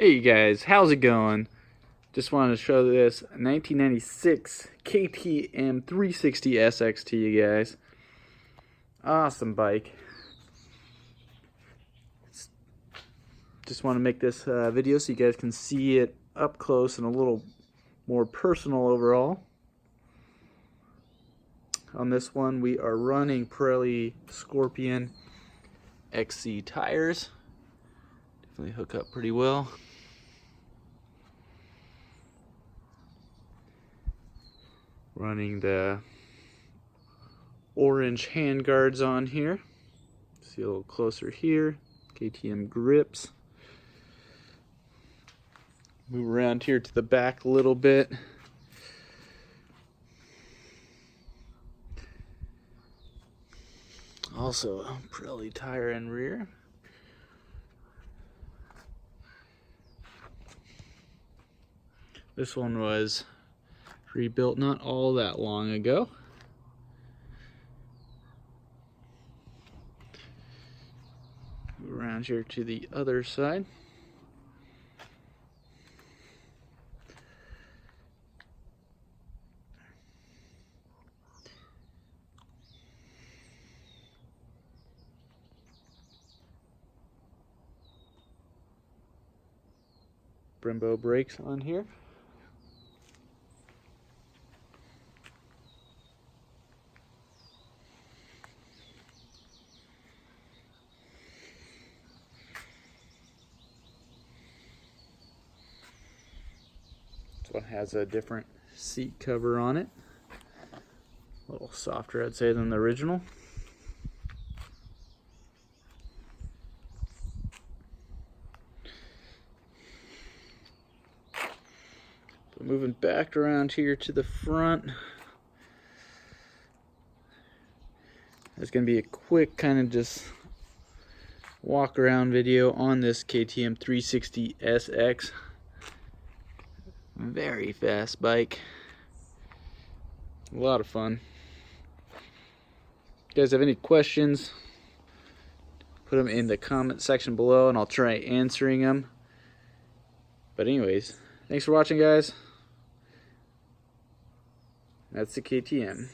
Hey you guys, how's it going? Just wanted to show this 1996 KTM 360 SX to you guys. Awesome bike. Just want to make this video so you guys can see it up close and a little more personal overall. On this one we are running Pirelli Scorpion XC tires. Definitely hook up pretty well. Running the orange hand guards on here. See a little closer here. KTM grips. Move around here to the back a little bit. Also a Pirelli tire and rear. This one was rebuilt not all that long ago. Move around here to the other side. Brembo brakes on here. This one has a different seat cover on it. A little softer, I'd say, than the original. But moving back around here to the front. It's going to be a quick kind of just walk around video on this KTM 360 SX. Very fast bike. A lot of fun. If you guys have any questions, put them in the comment section below and I'll try answering them. But anyways, thanks for watching, guys. That's the KTM.